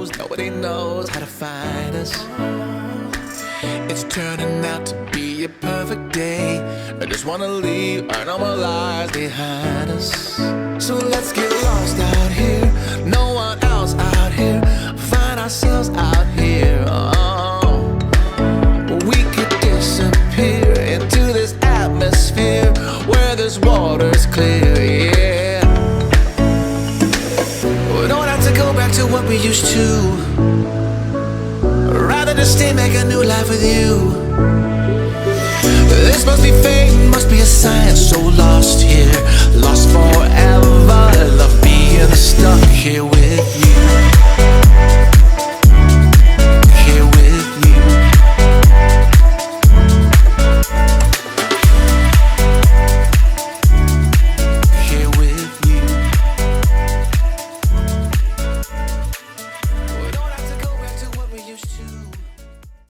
nobody knows how to find us. It's turning out to be a perfect day. I just wanna leave our normal lives behind us. So let's get lost out here, no one else out here. Find ourselves out here. Oh, we could disappear into this atmosphere where this water's clear. Yeah, we don't have to go back to what we used to. Rather just stay, make a new life with you. This must be fate, must be a sign. So lost here, lost forever. Love being stuck here with you.